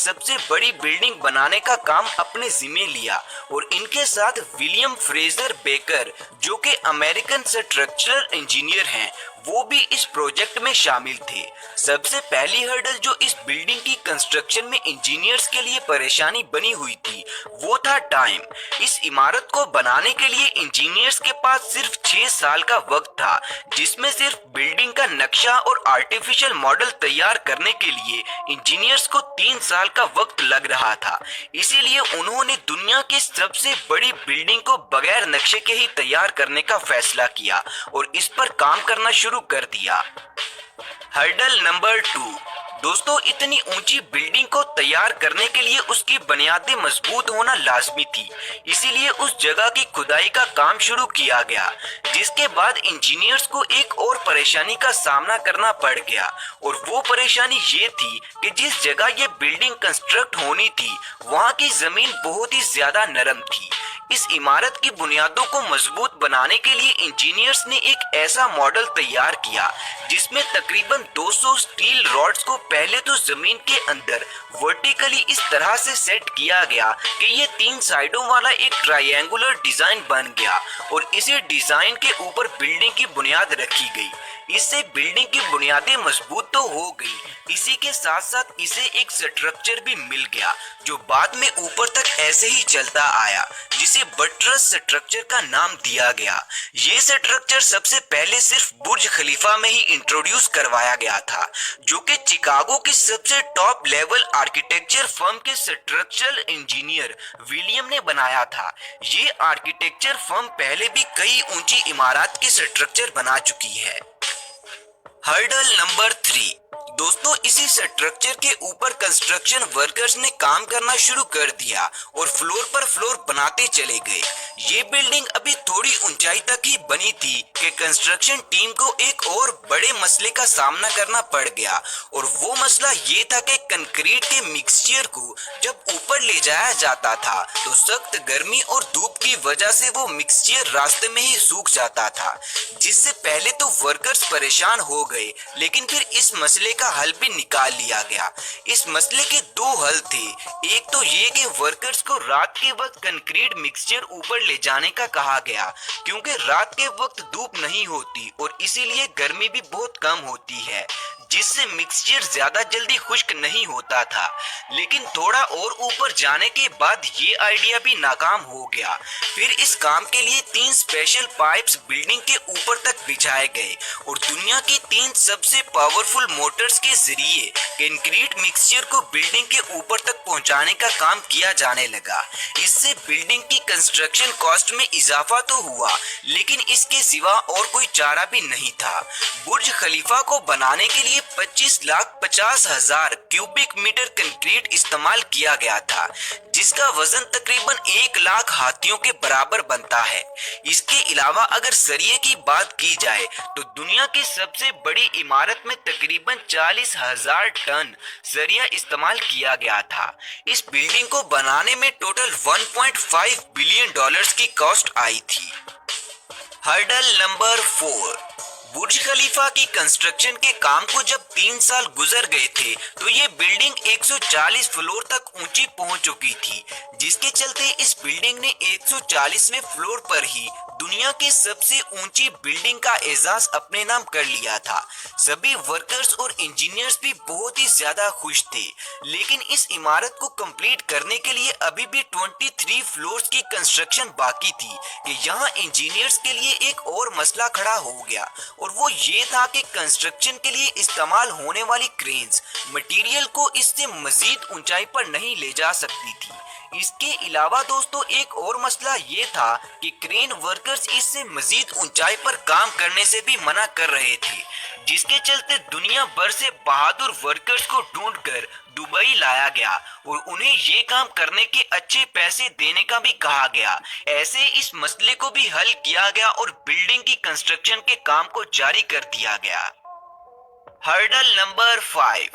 सबसे बड़ी बिल्डिंग बनाने का काम अपने जिम्मे लिया और इनके साथ विलियम फ्रेजर बेकर, जो कि अमेरिकन स्ट्रक्चरल इंजीनियर हैं, वो भी इस प्रोजेक्ट में शामिल थे। सबसे पहली हर्डल जो इस बिल्डिंग की कंस्ट्रक्शन में इंजीनियर्स के लिए परेशानी बनी हुई थी, वो था टाइम। इस इमारत को बनाने के लिए इंजीनियर्स के पास सिर्फ 6 साल का वक्त था, जिसमें सिर्फ बिल्डिंग का नक्शा और आर्टिफिशियल मॉडल तैयार करने के लिए इंजीनियर्स को 3 साल का वक्त लग रहा था। इसीलिए उन्होंने दुनिया की सबसे बड़ी बिल्डिंग को बगैर नक्शे के ही तैयार करने का फैसला किया और इस पर काम करना शुरू कर दिया। Hurdle number 2। दोस्तों, इतनी ऊंची बिल्डिंग को तैयार करने के लिए उसकी बुनियादें मजबूत होना लाजमी थी। इसीलिए उस जगह की खुदाई का काम शुरू किया गया, जिसके बाद इंजीनियर्स को एक और परेशानी का सामना करना पड़ गया और वो परेशानी ये थी कि जिस जगह ये बिल्डिंग कंस्ट्रक्ट होनी थी, वहाँ की जमीन बहुत ही ज्यादा नरम थी। इस इमारत की बुनियादों को मजबूत बनाने के लिए इंजीनियर्स ने एक ऐसा मॉडल तैयार किया जिसमें तकरीबन 200 स्टील रॉड्स को पहले तो जमीन के अंदर वर्टिकली इस तरह से सेट किया गया कि ये 3 साइडों वाला एक ट्रायंगुलर डिजाइन बन गया और इसी डिजाइन के ऊपर बिल्डिंग की बुनियाद रखी गई। इससे बिल्डिंग की बुनियादें मजबूत तो हो गई, इसी के साथ साथ इसे एक स्ट्रक्चर भी मिल गया जो बाद में ऊपर तक ऐसे ही चलता आया, जिसे बटरस स्ट्रक्चर का नाम दिया गया। ये स्ट्रक्चर सबसे पहले सिर्फ बुर्ज खलीफा में ही इंट्रोड्यूस करवाया गया था, जो कि चिकागो की सबसे टॉप लेवल आर्किटेक्चर फर्म के स्ट्रक्चरल इंजीनियर विलियम ने बनाया था। ये आर्किटेक्चर फर्म पहले भी कई ऊंची इमारत के स्ट्रक्चर बना चुकी है। Hurdle number 3। दोस्तों, इसी स्ट्रक्चर के ऊपर कंस्ट्रक्शन वर्कर्स ने काम करना शुरू कर दिया और फ्लोर पर फ्लोर बनाते चले गए। ये बिल्डिंग अभी थोड़ी ऊंचाई तक ही बनी थी कि कंस्ट्रक्शन टीम को एक और बड़े मसले का सामना करना पड़ गया और वो मसला ये था कि कंक्रीट के मिक्सचर को जब ऊपर ले जाया जाता था तो सख्त गर्मी और धूप की वजह से वो मिक्सचर रास्ते में ही सूख जाता था, जिससे पहले तो वर्कर्स परेशान हो गए, लेकिन फिर इस मसले का हल भी निकाल लिया गया। इस मसले के 2 हल थे। एक तो ये कि वर्कर्स को रात के वक्त कंक्रीट मिक्सचर ऊपर ले जाने का कहा गया, क्योंकि रात के वक्त धूप नहीं होती और इसीलिए गर्मी भी बहुत कम होती है, जिससे मिक्सचर ज्यादा जल्दी खुश्क नहीं होता था। लेकिन थोड़ा और ऊपर जाने के बाद ये आइडिया भी नाकाम हो गया। फिर इस काम के लिए 3 स्पेशल पाइप्स बिल्डिंग के ऊपर तक बिछाए गए और दुनिया की 3 सबसे पावरफुल मोटर्स के जरिए कंक्रीट मिक्सचर को बिल्डिंग के ऊपर तक पहुंचाने का काम किया जाने लगा। इससे बिल्डिंग की कंस्ट्रक्शन कॉस्ट में इजाफा तो हुआ, लेकिन इसके सिवा और कोई चारा भी नहीं था। बुर्ज खलीफा को बनाने के लिए 25,50,000 क्यूबिक मीटर कंक्रीट इस्तेमाल किया गया था, जिसका वजन तकरीबन 1 लाख हाथियों के बराबर बनता है। इसके अलावा अगर सरिये की बात की जाए तो दुनिया की सबसे बड़ी इमारत में तकरीबन 40,000 टन सरिया इस्तेमाल किया गया था। इस बिल्डिंग को बनाने में टोटल 1.5 बिलियन डॉलर्स की कॉस्ट आई थी। Hurdle number 4। बुर्ज खलीफा की कंस्ट्रक्शन के काम को जब 3 साल गुजर गए थे तो ये बिल्डिंग 140 फ्लोर तक ऊंची पहुंच चुकी थी, जिसके चलते इस बिल्डिंग ने 140वें फ्लोर पर ही दुनिया की सबसे ऊंची बिल्डिंग का एजाज अपने नाम कर लिया था। सभी वर्कर्स और इंजीनियर्स भी बहुत ही ज्यादा खुश थे, लेकिन इस इमारत को कंप्लीट करने के लिए अभी भी 23 फ्लोर्स की कंस्ट्रक्शन बाकी थी कि यहाँ इंजीनियर्स के लिए एक और मसला खड़ा हो गया और वो ये था कि कंस्ट्रक्शन के लिए इस्तेमाल होने वाली क्रेन्स मटेरियल को इससे मजीद ऊंचाई पर नहीं ले जा सकती थी। इसके अलावा दोस्तों एक और मसला ये था कि क्रेन वर्कर्स इससे मजीद ऊंचाई पर काम करने से भी मना कर रहे थे, जिसके चलते दुनिया भर से बहादुर वर्कर्स को ढूंढकर दुबई लाया गया और उन्हें ये काम करने के अच्छे पैसे देने का भी कहा गया। ऐसे इस मसले को भी हल किया गया और बिल्डिंग की कंस्ट्रक्शन के काम को जारी कर दिया गया। Hurdle number 5।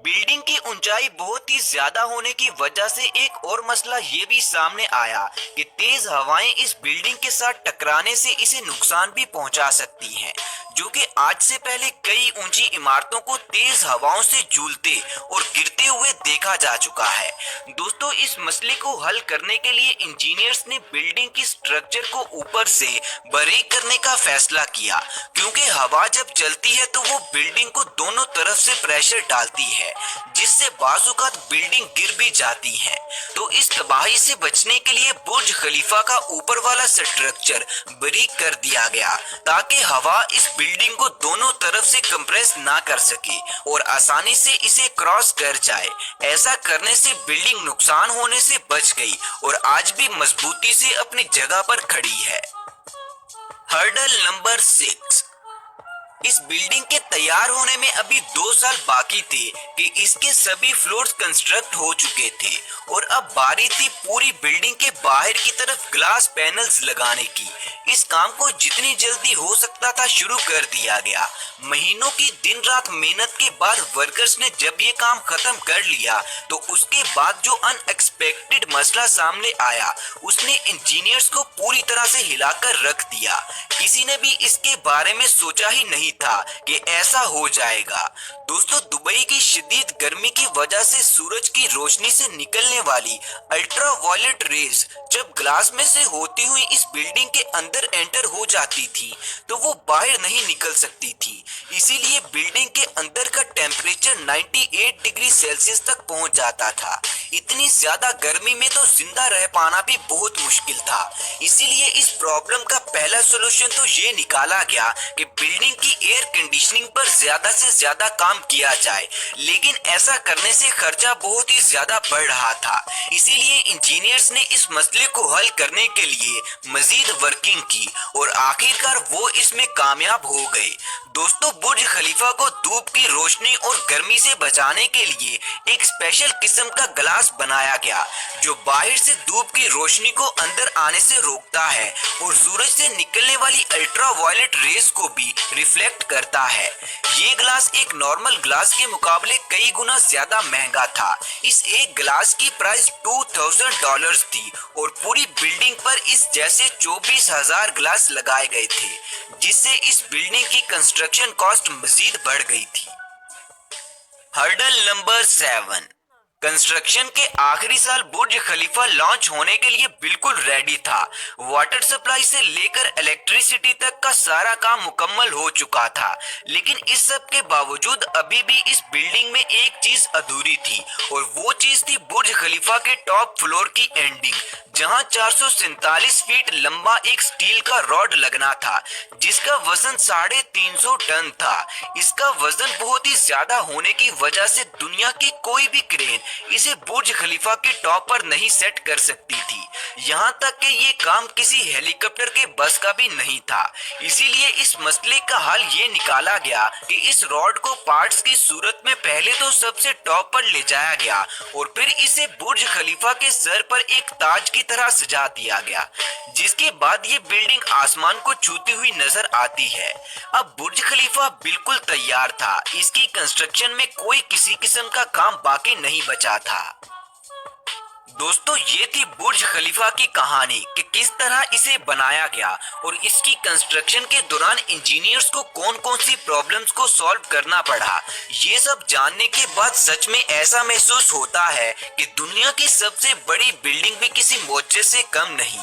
बिल्डिंग की ऊंचाई बहुत ही ज्यादा होने की वजह से एक और मसला ये भी सामने आया कि तेज हवाएं इस बिल्डिंग के साथ टकराने से इसे नुकसान भी पहुंचा सकती हैं, जो कि आज से पहले कई ऊंची इमारतों को तेज हवाओं से झूलते और गिरते हुए देखा जा चुका है। दोस्तों, इस मसले को हल करने के लिए इंजीनियर्स ने बिल्डिंग की स्ट्रक्चर को ऊपर से बारीक करने का फैसला किया, क्योंकि हवा जब चलती है तो वो बिल्डिंग को दोनों तरफ से प्रेशर डालती है, जिससे बाज़-औक़ात बिल्डिंग गिर भी जाती है। तो इस तबाही से बचने के लिए बुर्ज खलीफा का ऊपर वाला स्ट्रक्चर बारीक कर दिया गया, ताकि हवा इस बिल्डिंग को दोनों तरफ से कंप्रेस ना कर सके और आसानी से इसे क्रॉस कर जाए। ऐसा करने से बिल्डिंग नुकसान होने से बच गई और आज भी मजबूती से अपनी जगह पर खड़ी है। Hurdle number 6। इस बिल्डिंग के तैयार होने में अभी 2 साल बाकी थे कि इसके सभी फ्लोर्स कंस्ट्रक्ट हो चुके थे और अब बारी थी पूरी बिल्डिंग के बाहर की तरफ ग्लास पैनल्स लगाने की। इस काम को जितनी जल्दी हो सकता था शुरू कर दिया गया। महीनों की दिन रात मेहनत के बाद वर्कर्स ने जब ये काम खत्म कर लिया तो उसके बाद जो अनएक्सपेक्टेड मसला सामने आया उसने इंजीनियर्स को पूरी तरह से हिलाकर रख दिया। किसी ने भी इसके बारे में सोचा ही नहीं था कि ऐसा हो जाएगा। दोस्तों, दुबई की शदीद गर्मी की वजह से सूरज की रोशनी से निकलने वाली अल्ट्रा वायलेट रेज जब ग्लास में से होती हुई इस बिल्डिंग के अंदर एंटर हो जाती थी तो वो बाहर नहीं निकल सकती थी। इसीलिए बिल्डिंग के अंदर का टेम्परेचर 98 डिग्री सेल्सियस तक पहुंच जाता था। इतनी ज्यादा गर्मी में तो जिंदा रह पाना भी बहुत मुश्किल था। इसीलिए इस प्रॉब्लम का पहला सॉल्यूशन तो ये निकाला गया कि बिल्डिंग की एयर कंडीशनिंग पर ज्यादा से ज्यादा काम किया जाए, लेकिन ऐसा करने से खर्चा बहुत ही ज्यादा बढ़ रहा था। इसीलिए इंजीनियर्स ने इस मसले को हल करने के लिए मजीद वर्किंग की और आखिरकार वो इसमें कामयाब हो गए। दोस्तों, बुर्ज खलीफा को धूप की रोशनी और गर्मी से बचाने के लिए एक स्पेशल किस्म का ग्लास बनाया गया जो बाहर से धूप की रोशनी को अंदर आने से रोकता है और सूरज से निकलने वाली अल्ट्रा वायलेट रेज को भी रिफ्लेक्ट करता है। ये ग्लास एक नॉर्मल ग्लास के मुकाबले कई गुना ज्यादा महंगा था। इस एक ग्लास की प्राइस $2000 थी और पूरी बिल्डिंग पर इस जैसे 24,000 ग्लास लगाए गए थे, जिससे इस बिल्डिंग की कंस्ट्रक्शन कॉस्ट मजीद बढ़ गई थी। Hurdle number 7। कंस्ट्रक्शन के आखिरी साल बुर्ज खलीफा लॉन्च होने के लिए बिल्कुल रेडी था। वाटर सप्लाई से लेकर इलेक्ट्रिसिटी तक का सारा काम मुकम्मल हो चुका था, लेकिन इस सब के बावजूद अभी भी इस बिल्डिंग में एक चीज अधूरी थी और वो चीज थी बुर्ज खलीफा के टॉप फ्लोर की एंडिंग, जहां 447 फीट लंबा एक स्टील का रॉड लगना था जिसका वजन 350 टन था। इसका वजन बहुत ही ज्यादा होने की वजह से दुनिया की कोई भी क्रेन इसे बुर्ज खलीफा के टॉप पर नहीं सेट कर सकती थी। यहाँ तक कि ये काम किसी हेलीकॉप्टर के बस का भी नहीं था। इसीलिए इस मसले का हल ये निकाला गया कि इस रॉड को पार्ट्स की सूरत में पहले तो सबसे टॉप पर ले जाया गया और फिर इसे बुर्ज खलीफा के सर पर एक ताज की तरह सजा दिया गया, जिसके बाद ये बिल्डिंग आसमान को छूती हुई नजर आती है। अब बुर्ज खलीफा बिल्कुल तैयार था। इसकी कंस्ट्रक्शन में कोई किसी किस्म का काम बाकी नहीं बचा था। दोस्तों, ये थी बुर्ज खलीफा की कहानी कि किस तरह इसे बनाया गया और इसकी कंस्ट्रक्शन के दौरान इंजीनियर्स को कौन कौन सी प्रॉब्लम्स को सॉल्व करना पड़ा। ये सब जानने के बाद सच में ऐसा महसूस होता है कि दुनिया की सबसे बड़ी बिल्डिंग भी किसी मोजे से कम नहीं।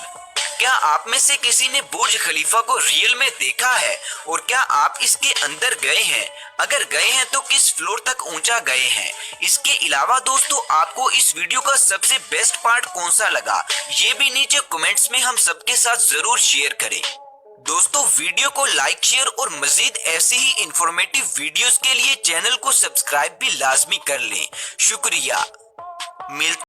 क्या आप में से किसी ने बुर्ज खलीफा को रियल में देखा है और क्या आप इसके अंदर गए हैं? अगर गए हैं तो किस फ्लोर तक ऊंचा गए हैं? इसके अलावा दोस्तों, आपको इस वीडियो का सबसे बेस्ट पार्ट कौन सा लगा, ये भी नीचे कमेंट्स में हम सबके साथ जरूर शेयर करें। दोस्तों, वीडियो को लाइक शेयर और मजीद ऐसे ही इंफॉर्मेटिव वीडियोस के लिए चैनल को सब्सक्राइब भी लाजमी कर लें। शुक्रिया। मिलते